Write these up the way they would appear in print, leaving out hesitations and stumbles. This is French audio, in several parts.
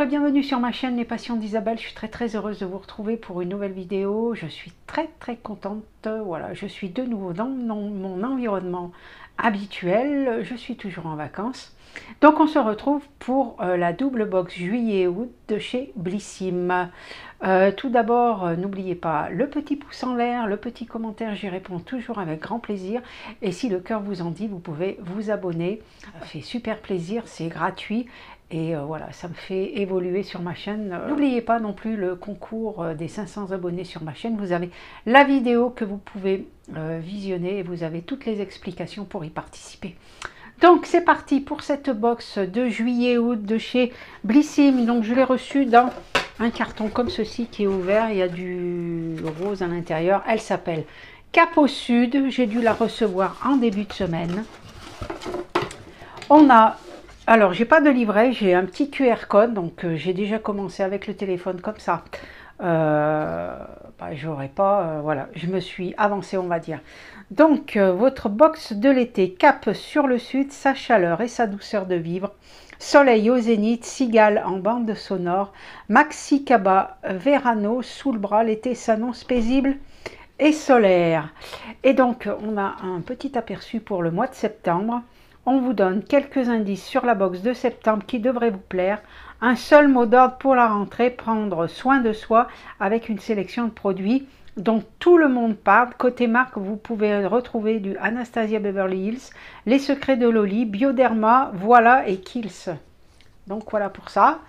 et bienvenue sur ma chaîne Les Passions d'Isabelle. Je suis très heureuse de vous retrouver pour une nouvelle vidéo. Je suis très contente. Voilà, je suis de nouveau dans mon environnement habituel. Je suis toujours en vacances. Donc on se retrouve pour la double box juillet-août de chez Blissim. Tout d'abord, n'oubliez pas le petit pouce en l'air, le petit commentaire, j'y réponds toujours avec grand plaisir. Et si le cœur vous en dit, vous pouvez vous abonner. Ça fait super plaisir, c'est gratuit. Et voilà, ça me fait évoluer sur ma chaîne. N'oubliez pas non plus le concours des 500 abonnés sur ma chaîne. Vous avez la vidéo que vous pouvez visionner et vous avez toutes les explications pour y participer. Donc c'est parti pour cette box de juillet-août de chez Blissim. Donc je l'ai reçue dans un carton comme ceci qui est ouvert. Il y a du rose à l'intérieur. Elle s'appelle Cap au Sud. J'ai dû la recevoir en début de semaine. On a... Alors, j'ai pas de livret, j'ai un petit QR code, donc j'ai déjà commencé avec le téléphone comme ça. J'aurais pas, voilà, je me suis avancée, on va dire. Donc, votre box de l'été, cap sur le sud, sa chaleur et sa douceur de vivre. Soleil au zénith, cigale en bande sonore, maxi cabas, Verano sous le bras, l'été s'annonce paisible et solaire. Et donc, on a un petit aperçu pour le mois de septembre. On vous donne quelques indices sur la box de septembre qui devrait vous plaire. Un seul mot d'ordre pour la rentrée, prendre soin de soi avec une sélection de produits dont tout le monde parle. Côté marque, vous pouvez retrouver du Anastasia Beverly Hills, Les Secrets de Loli, Bioderma, Voilà et Kiehl's. Donc voilà pour ça.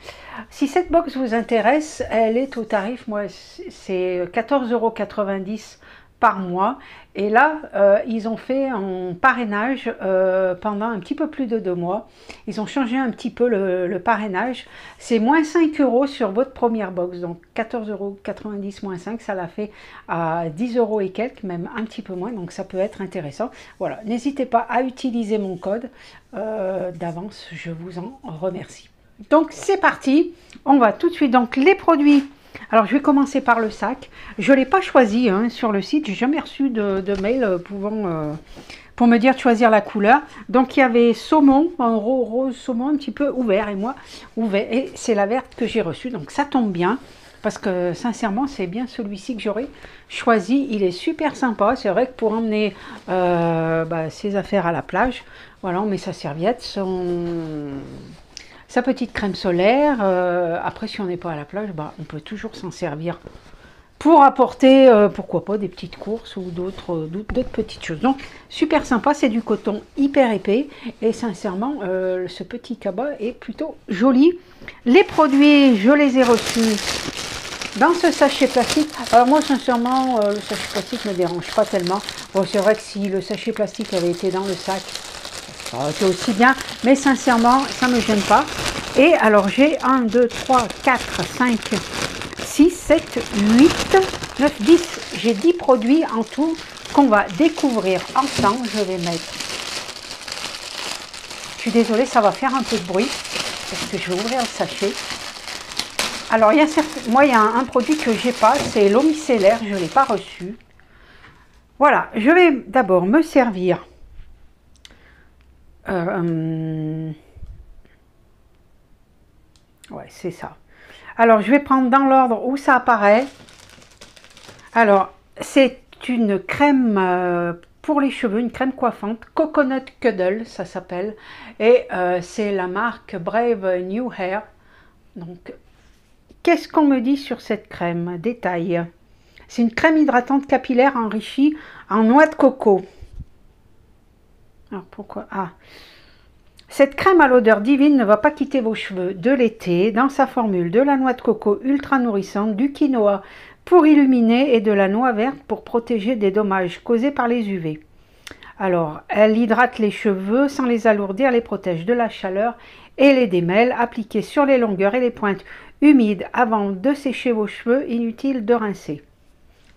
Si cette box vous intéresse, elle est au tarif, moi c'est 14,90 € par mois. Et là, ils ont fait un parrainage pendant un petit peu plus de 2 mois. Ils ont changé un petit peu le parrainage. C'est moins 5 € sur votre première box. Donc 14,90 € moins 5, ça l'a fait à 10 € et quelques, même un petit peu moins. Donc ça peut être intéressant. Voilà, n'hésitez pas à utiliser mon code. D'avance, je vous en remercie. Donc c'est parti. On va tout de suite. Donc les produits. Alors, je vais commencer par le sac. Je ne l'ai pas choisi hein, sur le site. Je n'ai jamais reçu de mail pour me dire de choisir la couleur. Donc, il y avait saumon, un rose saumon un petit peu ouvert. Et moi, ouvert. Et c'est la verte que j'ai reçue. Donc, ça tombe bien. Parce que, sincèrement, c'est bien celui-ci que j'aurais choisi. Il est super sympa. C'est vrai que pour emmener ses affaires à la plage, voilà, on met sa serviette, sa petite crème solaire. Après, si on n'est pas à la plage, on peut toujours s'en servir pour apporter, pourquoi pas, des petites courses ou d'autres petites choses. Donc, super sympa, c'est du coton hyper épais. Et sincèrement, ce petit cabas est plutôt joli. Les produits, je les ai reçus dans ce sachet plastique. Alors moi, sincèrement, le sachet plastique ne me dérange pas tellement. Bon, c'est vrai que si le sachet plastique avait été dans le sac, ça aurait été aussi bien, mais sincèrement, ça ne me gêne pas. Et alors, j'ai 1, 2, 3, 4, 5, 6, 7, 8, 9, 10. J'ai 10 produits en tout qu'on va découvrir ensemble. Je vais mettre... Je suis désolée, ça va faire un peu de bruit, parce que je vais ouvrir le sachet. Alors, il y a moi, il y a un produit que j'ai pas, c'est l'eau micellaire, je ne l'ai pas reçu. Voilà, je vais d'abord me servir... ouais, c'est ça. Alors, je vais prendre dans l'ordre où ça apparaît. Alors, c'est une crème pour les cheveux, une crème coiffante, Coconut Cuddle, ça s'appelle. Et c'est la marque Brave New Hair. Donc, qu'est-ce qu'on me dit sur cette crème? Détail. C'est une crème hydratante capillaire enrichie en noix de coco. Alors, pourquoi? Ah. Cette crème à l'odeur divine ne va pas quitter vos cheveux de l'été. Dans sa formule, de la noix de coco ultra nourrissante, du quinoa pour illuminer et de la noix verte pour protéger des dommages causés par les UV. Alors, elle hydrate les cheveux sans les alourdir, les protège de la chaleur et les démêle. Appliquée sur les longueurs et les pointes humides avant de sécher vos cheveux, inutile de rincer.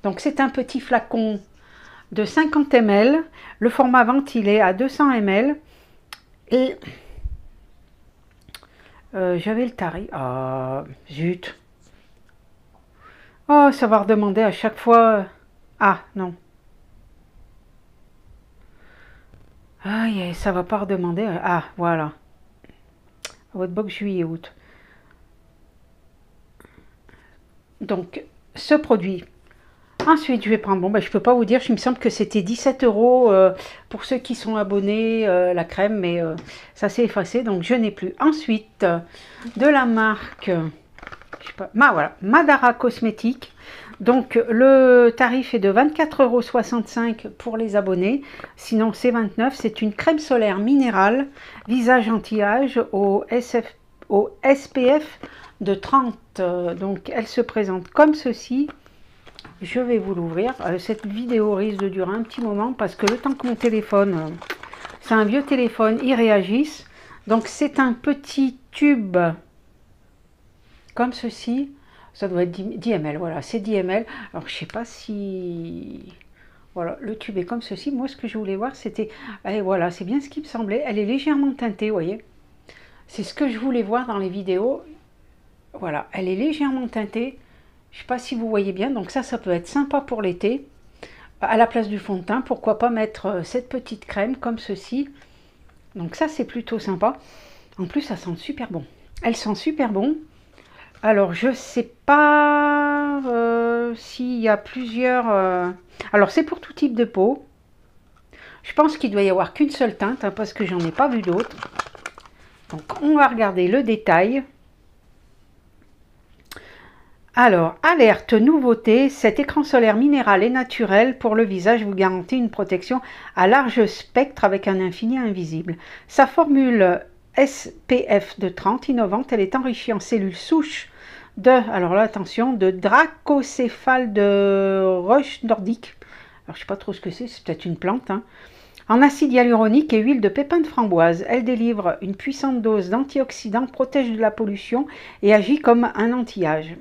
Donc, c'est un petit flacon de 50 ml. Le format ventilé à 200 ml. Et j'avais le tarif. Ah, zut. Oh, ça va redemander à chaque fois. Ah, non. Aïe, ça va pas redemander. Ah, voilà. Votre box juillet-août. donc ce produit. Ensuite, je vais prendre, bon, ben, je peux pas vous dire, il me semble que c'était 17 € pour ceux qui sont abonnés, la crème, mais ça s'est effacé, donc je n'ai plus. Ensuite, de la marque, je sais pas, voilà, Madara Cosmétiques. Donc, le tarif est de 24,65 € pour les abonnés, sinon c'est 29 €. C'est une crème solaire minérale, visage anti-âge au SPF de 30. Donc, elle se présente comme ceci. Je vais vous l'ouvrir. Cette vidéo risque de durer un petit moment parce que le temps que mon téléphone, c'est un vieux téléphone, il réagisse. Donc c'est un petit tube comme ceci. Ça doit être 10 ml. Voilà, c'est 10 ml. Alors je sais pas si... Voilà, le tube est comme ceci. Moi, ce que je voulais voir, c'était... voilà, c'est bien ce qui me semblait. Elle est légèrement teintée, vous voyez. C'est ce que je voulais voir dans les vidéos. Voilà, elle est légèrement teintée. Je ne sais pas si vous voyez bien, donc ça peut être sympa pour l'été. À la place du fond de teint, pourquoi pas mettre cette petite crème comme ceci. Donc ça, c'est plutôt sympa. En plus, ça sent super bon. Elle sent super bon. Alors, je ne sais pas s'il y a plusieurs... Alors, c'est pour tout type de peau. Je pense qu'il doit y avoir qu'une seule teinte, hein, parce que j'en ai pas vu d'autres. Donc, on va regarder le détail. Alors, alerte, nouveauté, cet écran solaire minéral et naturel pour le visage vous garantit une protection à large spectre avec un infini invisible. Sa formule SPF de 30, innovante, elle est enrichie en cellules souches de, alors là attention, de dracocéphale de roche nordique. Alors je ne sais pas trop ce que c'est peut-être une plante, hein. En acide hyaluronique et huile de pépins de framboise. Elle délivre une puissante dose d'antioxydants, protège de la pollution et agit comme un anti-âge.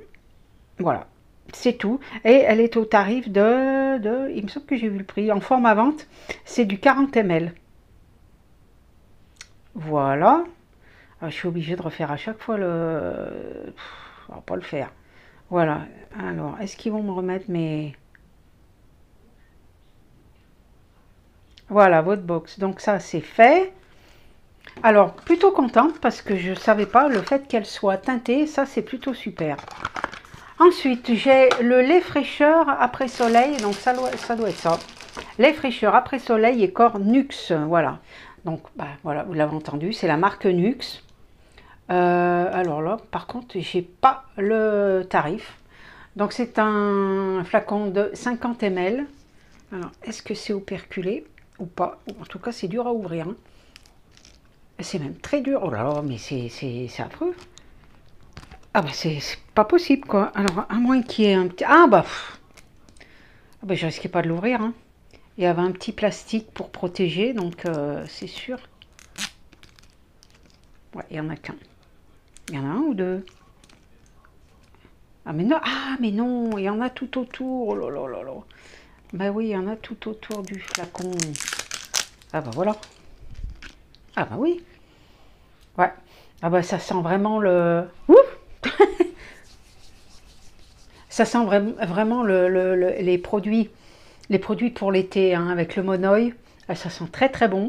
Voilà, c'est tout. Et elle est au tarif il me semble que j'ai vu le prix, en forme à vente, c'est du 40 ml. Voilà. Alors, je suis obligée de refaire à chaque fois le... On va pas le faire. Voilà. Alors, est-ce qu'ils vont me remettre mes... Voilà, votre box. Donc ça, c'est fait. Alors, plutôt contente parce que je ne savais pas le fait qu'elle soit teintée. Ça, c'est plutôt super. Ensuite, j'ai le lait fraîcheur après soleil, donc ça doit être ça. Lait fraîcheur après soleil et corps Nuxe, voilà. Donc, voilà, vous l'avez entendu, c'est la marque Nuxe. Alors là, par contre, j'ai pas le tarif. Donc, c'est un flacon de 50 ml. Alors, est-ce que c'est operculé ou pas? En tout cas, c'est dur à ouvrir, hein. C'est même très dur. Oh là là, mais c'est affreux. Ah bah c'est pas possible quoi. Alors à moins qu'il y ait un petit... Ah bah, je risquais pas de l'ouvrir, hein. Il y avait un petit plastique pour protéger, donc c'est sûr. Ouais, il y en a qu'un. Il y en a un ou deux? Ah mais non, il y en a tout autour. Oh là là là là. Bah oui, il y en a tout autour du flacon. Ah bah voilà. Ah bah oui. Ouais. Ah bah ça sent vraiment le... Ouh. Ça sent vraiment les produits pour l'été, hein, avec le monoï. Ça sent très très bon.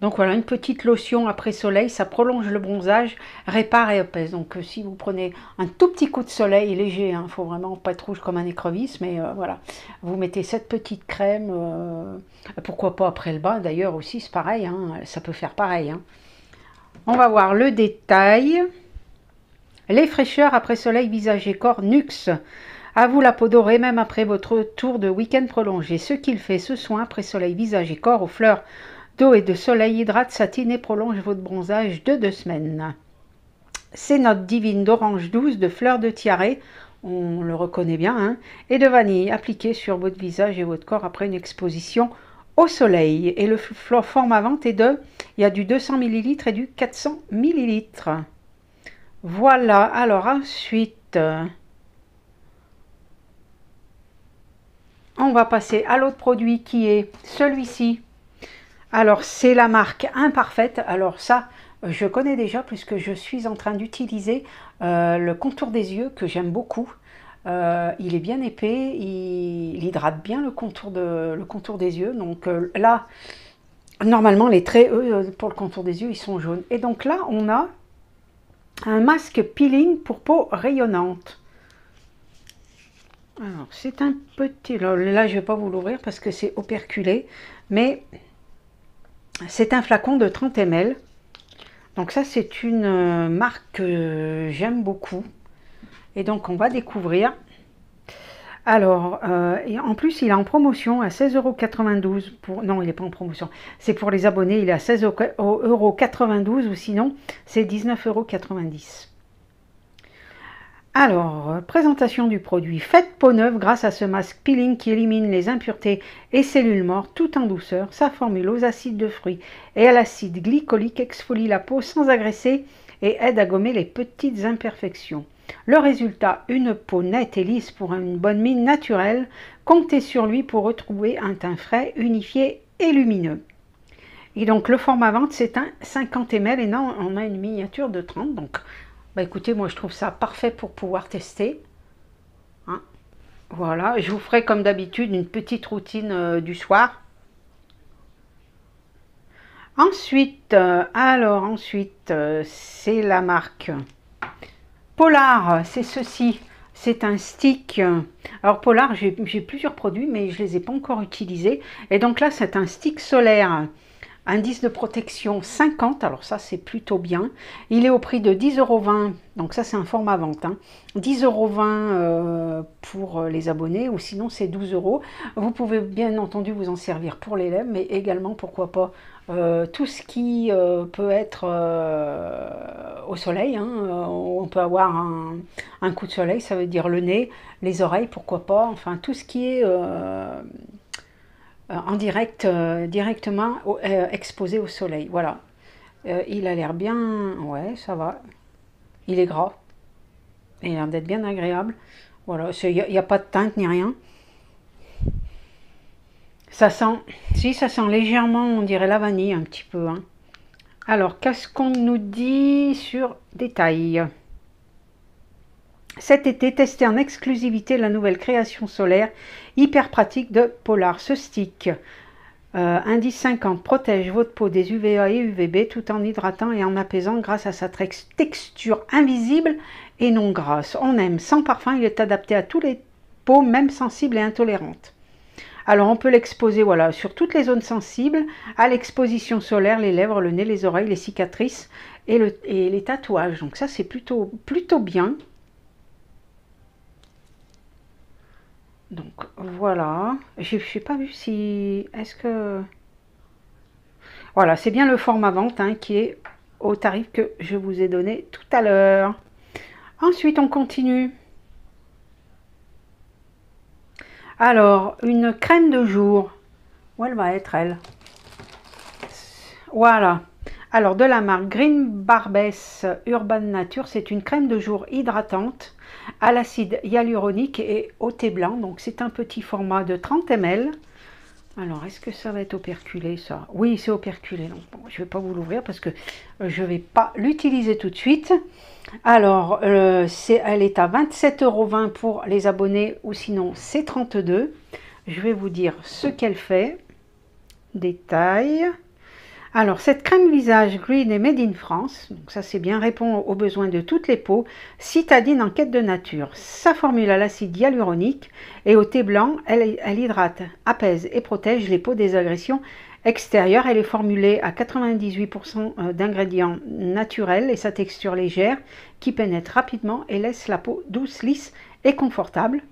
Donc voilà, une petite lotion après soleil, ça prolonge le bronzage, répare et apaise. Donc si vous prenez un tout petit coup de soleil, léger, il ne faut vraiment pas être rouge comme un écrevisse, mais voilà, vous mettez cette petite crème, pourquoi pas après le bain d'ailleurs aussi, c'est pareil, hein, ça peut faire pareil, hein. On va voir le détail. Les fraîcheurs après soleil, visage et corps Nuxe. À vous la peau dorée même après votre tour de week-end prolongé. Ce qu'il fait, ce soin après soleil, visage et corps aux fleurs d'eau et de soleil hydrate, satine et prolonge votre bronzage de 2 semaines. Ces notes divines d'orange douce, de fleurs de tiare, on le reconnaît bien, hein, et de vanille appliquées sur votre visage et votre corps après une exposition au soleil. Et le format vente est de, il y a du 200 ml et du 400 ml. Voilà, alors ensuite, on va passer à l'autre produit qui est celui-ci. Alors, c'est la marque Imparfaite. Alors ça, je connais déjà puisque je suis en train d'utiliser le contour des yeux que j'aime beaucoup. Il est bien épais, il hydrate bien le contour des yeux. Donc là, normalement, les traits, eux, pour le contour des yeux, ils sont jaunes. Et donc là, on a un masque peeling pour peau rayonnante. Alors, c'est un petit... Là, je ne vais pas vous l'ouvrir parce que c'est operculé. Mais c'est un flacon de 30 ml. Donc ça, c'est une marque que j'aime beaucoup. Et donc, on va découvrir. Alors, et en plus, il est en promotion à 16,92 €. Non, il n'est pas en promotion. C'est pour les abonnés, il est à 16,92 € ou sinon, c'est 19,90 €. Alors, présentation du produit. Faites peau neuve grâce à ce masque peeling qui élimine les impuretés et cellules mortes tout en douceur. Sa formule aux acides de fruits et à l'acide glycolique exfolie la peau sans agresser et aide à gommer les petites imperfections. Le résultat, une peau nette et lisse pour une bonne mine naturelle. Comptez sur lui pour retrouver un teint frais, unifié et lumineux. Et donc le format vente, c'est un 50 ml et non, on a une miniature de 30. Donc, bah écoutez, moi je trouve ça parfait pour pouvoir tester. Hein, voilà, je vous ferai comme d'habitude une petite routine du soir. Ensuite, c'est la marque Polar, c'est ceci, c'est un stick. Alors Polar, j'ai plusieurs produits, mais je ne les ai pas encore utilisés. Et donc là, c'est un stick solaire, indice de protection 50, alors ça c'est plutôt bien. Il est au prix de 10,20 €, donc ça c'est un format vente. Hein. 10,20 € pour les abonnés, ou sinon c'est 12 €. Vous pouvez bien entendu vous en servir pour les lèvres, mais également, pourquoi pas, tout ce qui peut être au soleil, hein, on peut avoir un coup de soleil, ça veut dire le nez, les oreilles, pourquoi pas, enfin tout ce qui est en direct, directement exposé au soleil, voilà. Il a l'air bien, ouais, ça va, il est gras, il a l'air d'être bien agréable, voilà, il n'y a pas de teinte ni rien. Ça sent, si ça sent légèrement, on dirait la vanille un petit peu. Hein. Alors, qu'est-ce qu'on nous dit sur détail? Cet été, testez en exclusivité la nouvelle création solaire hyper pratique de Polar. Ce stick, indice 50, protège votre peau des UVA et UVB tout en hydratant et en apaisant grâce à sa texture invisible et non grasse. On aime, sans parfum, il est adapté à toutes les peaux, même sensibles et intolérantes. Alors on peut l'exposer voilà, sur toutes les zones sensibles, à l'exposition solaire, les lèvres, le nez, les oreilles, les cicatrices et les tatouages. Donc ça c'est plutôt bien. Donc voilà, je n'ai pas vu si... Est-ce que... Voilà, c'est bien le format vente hein, qui est au tarif que je vous ai donné tout à l'heure. Ensuite on continue. Alors, une crème de jour. Où elle va être, elle? Voilà. Alors, de la marque Green Barbès Urban Nature, c'est une crème de jour hydratante à l'acide hyaluronique et au thé blanc. Donc, c'est un petit format de 30 ml. Alors, est-ce que ça va être operculé, ça? Oui, c'est operculé. Donc, bon, je ne vais pas vous l'ouvrir parce que je ne vais pas l'utiliser tout de suite. Alors, elle est à 27,20 € pour les abonnés ou sinon c'est 32 €. Je vais vous dire ce qu'elle fait. Détail. Alors, cette crème visage Green est made in France. Donc ça c'est bien, répond aux besoins de toutes les peaux. Citadine en quête de nature. Sa formule à l'acide hyaluronique et au thé blanc, elle hydrate, apaise et protège les peaux des agressions extérieure, elle est formulée à 98% d'ingrédients naturels et sa texture légère qui pénètre rapidement et laisse la peau douce, lisse et confortable.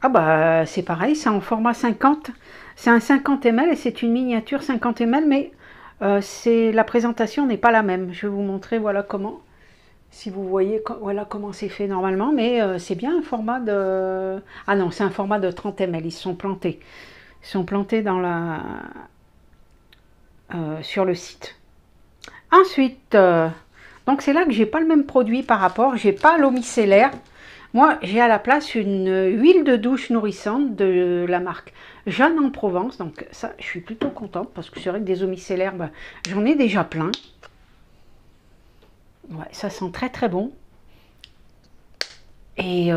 Ah bah c'est pareil, c'est en format 50, c'est un 50 ml et c'est une miniature 50 ml, mais la présentation n'est pas la même. Je vais vous montrer voilà comment, si vous voyez voilà comment c'est fait normalement, mais c'est bien un format de... Ah non, c'est un format de 30 ml, ils se sont plantés. Ils sont plantés dans la... sur le site. Ensuite, donc c'est là que j'ai pas le même produit par rapport, j'ai pas l'eau micellaire. Moi, j'ai à la place une huile de douche nourrissante de la marque Jeanne en Provence. Donc ça, je suis plutôt contente parce que c'est vrai que des eaux micellaires, bah, j'en ai déjà plein. Ouais, ça sent très très bon. Et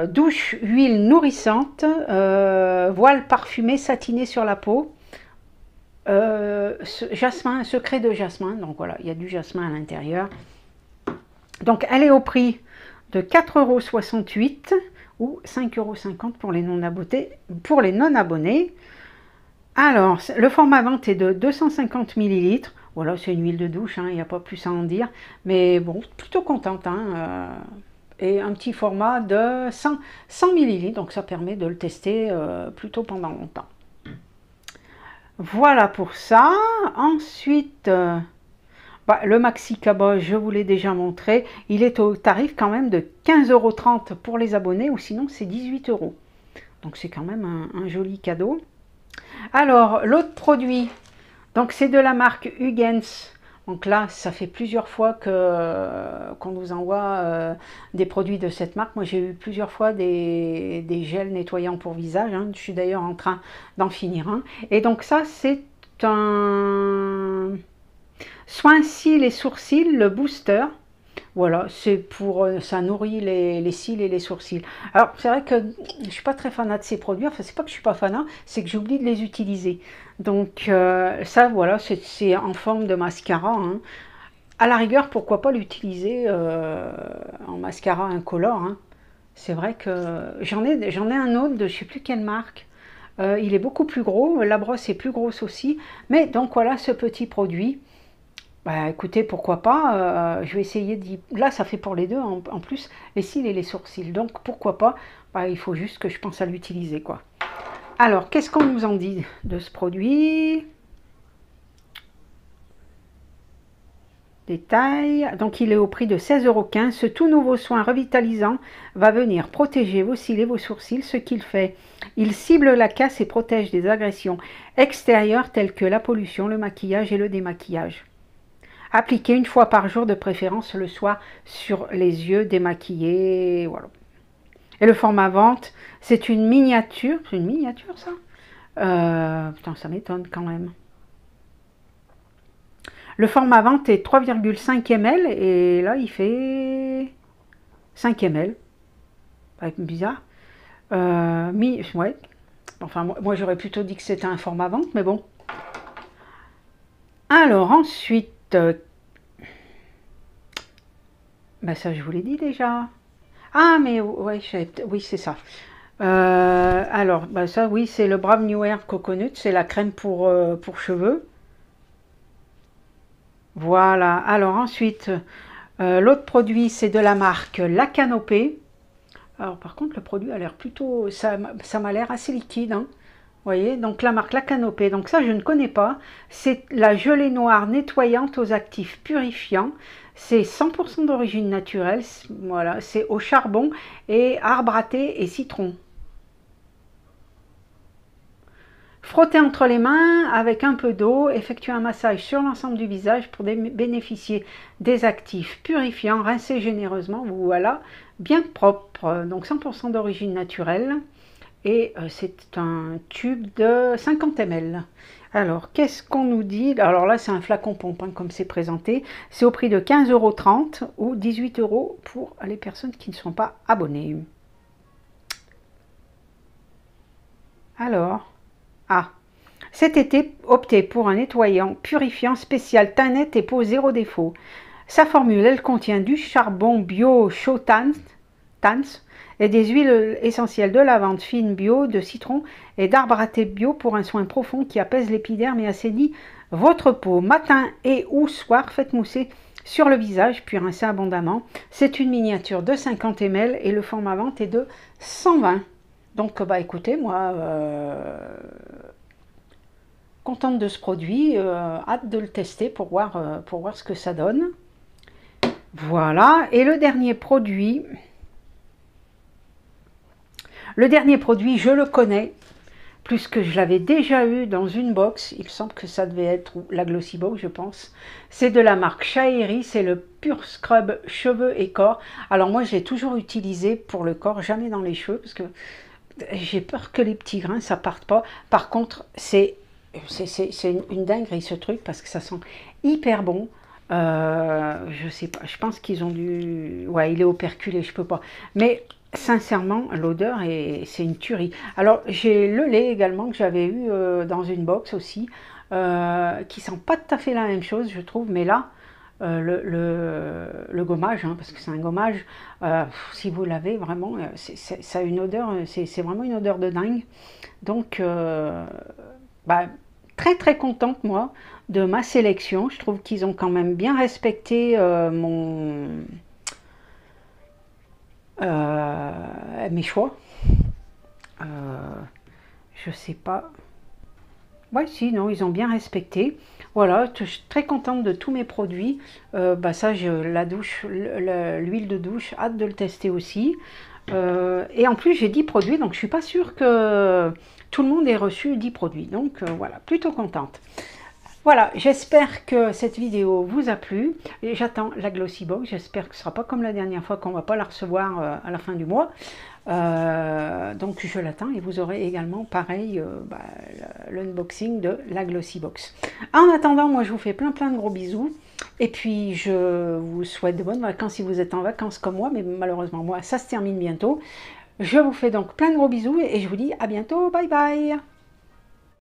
douche, huile nourrissante, voile parfumé satiné sur la peau. Jasmin, secret de jasmin, donc voilà, il y a du jasmin à l'intérieur. Donc elle est au prix de 4,68 € ou 5,50 € pour les non-abonnés. Alors, le format vente est de 250 ml. Voilà, c'est une huile de douche, il n'y a pas plus à en dire. Mais bon, plutôt contente. Et un petit format de 100 ml, donc ça permet de le tester plutôt pendant longtemps. Voilà pour ça. Ensuite, le Maxi Cabot, je vous l'ai déjà montré. Il est au tarif quand même de 15,30 € pour les abonnés, ou sinon c'est 18 €. Donc c'est quand même un joli cadeau. Alors, l'autre produit, donc c'est de la marque Huygens. Donc là, ça fait plusieurs fois qu'on nous envoie des produits de cette marque. Moi, j'ai eu plusieurs fois des gels nettoyants pour visage. Je suis d'ailleurs en train d'en finir un. Et donc ça, c'est un soin cils et sourcils, le booster. Voilà, c'est pour, ça nourrit les cils et les sourcils. Alors, c'est vrai que je ne suis pas très fanat de ces produits. Enfin, c'est pas que je suis pas fanat, c'est que j'oublie de les utiliser. Donc, ça, voilà, c'est en forme de mascara. À la rigueur, pourquoi pas l'utiliser en mascara incolore. C'est vrai que j'en ai un autre de je ne sais plus quelle marque. Il est beaucoup plus gros. La brosse est plus grosse aussi. Mais donc, voilà ce petit produit. Écoutez, pourquoi pas, je vais essayer d'y... Là, ça fait pour les deux, en plus, les cils et les sourcils. Donc, pourquoi pas, il faut juste que je pense à l'utiliser, quoi. Alors, qu'est-ce qu'on nous en dit de ce produit? Détail. Donc, il est au prix de 16,15 €. Ce tout nouveau soin revitalisant va venir protéger vos cils et vos sourcils. Ce qu'il fait, il cible la casse et protège des agressions extérieures telles que la pollution, le maquillage et le démaquillage. Appliquez une fois par jour, de préférence le soir, sur les yeux démaquillés. Voilà. Et le format vente, c'est une miniature. C'est une miniature, ça putain, ça m'étonne quand même. Le format vente est 3,5 ml et là, il fait 5 ml. Bizarre. Ouais. Enfin, moi j'aurais plutôt dit que c'était un format vente, mais bon. Alors, ensuite... ça, je vous l'ai dit déjà. Ah, mais ouais, oui, c'est ça. Alors, ça, oui, c'est le Brave New Air Coconut. C'est la crème pour cheveux. Voilà. Alors, ensuite, l'autre produit, c'est de la marque La Canopée. Alors, par contre, le produit a l'air plutôt... Ça m'a l'air assez liquide, Vous voyez, donc la marque La Canopée, donc ça je ne connais pas, c'est la gelée noire nettoyante aux actifs purifiants, c'est 100% d'origine naturelle, voilà, c'est au charbon et arbre à thé et citron. Frottez entre les mains avec un peu d'eau, effectuez un massage sur l'ensemble du visage pour bénéficier des actifs purifiants, rincez généreusement, voilà, bien propre, donc 100% d'origine naturelle. Et c'est un tube de 50 ml. Alors, qu'est-ce qu'on nous dit? Alors là, c'est un flacon pompe, comme c'est présenté. C'est au prix de 15,30 € ou 18 € pour les personnes qui ne sont pas abonnées. Alors, cet été, optez pour un nettoyant purifiant spécial teint net et peau zéro défaut. Sa formule, elle contient du charbon bio chaud Tans et des huiles essentielles de lavande fine bio, de citron et d'arbre à thé bio pour un soin profond qui apaise l'épiderme et assainit votre peau. Matin et ou soir, faites mousser sur le visage puis rincez abondamment. C'est une miniature de 50 ml et le format vente est de 120. Donc écoutez, moi contente de ce produit, hâte de le tester pour voir ce que ça donne. Voilà, et le dernier produit, je le connais, puisque je l'avais déjà eu dans une box, il me semble que ça devait être la Glossy Box, je pense. C'est de la marque Shaeri, c'est le Pure Scrub cheveux et corps. Alors moi, je l'ai toujours utilisé pour le corps, jamais dans les cheveux, parce que j'ai peur que les petits grains, ça parte pas. Par contre, c'est une dinguerie ce truc, parce que ça sent hyper bon. Je sais pas, je pense qu'ils ont dû... Ouais, il est operculé, je peux pas. Mais sincèrement, l'odeur, c'est une tuerie. Alors, j'ai le lait également que j'avais eu dans une box aussi, qui sent pas tout à fait la même chose, je trouve. Mais là, le gommage, hein, parce que c'est un gommage, si vous l'avez vraiment, ça a une odeur, c'est vraiment une odeur de dingue. Donc, bah, très très contente moi de ma sélection. Je trouve qu'ils ont quand même bien respecté mes choix. Je sais pas. Ouais, si, non, ils ont bien respecté. Voilà, je suis très contente de tous mes produits. Bah ça, la douche, l'huile de douche, hâte de le tester aussi. Et en plus, j'ai 10 produits, donc je suis pas sûre que tout le monde ait reçu 10 produits. Donc voilà, plutôt contente. Voilà, j'espère que cette vidéo vous a plu. J'attends la Glossy Box. J'espère que ce ne sera pas comme la dernière fois qu'on ne va pas la recevoir à la fin du mois. Donc je l'attends et vous aurez également pareil l'unboxing de la Glossy Box. En attendant, moi je vous fais plein de gros bisous. Et puis je vous souhaite de bonnes vacances si vous êtes en vacances comme moi. Mais malheureusement moi ça se termine bientôt. Je vous fais donc plein de gros bisous et je vous dis à bientôt. Bye bye.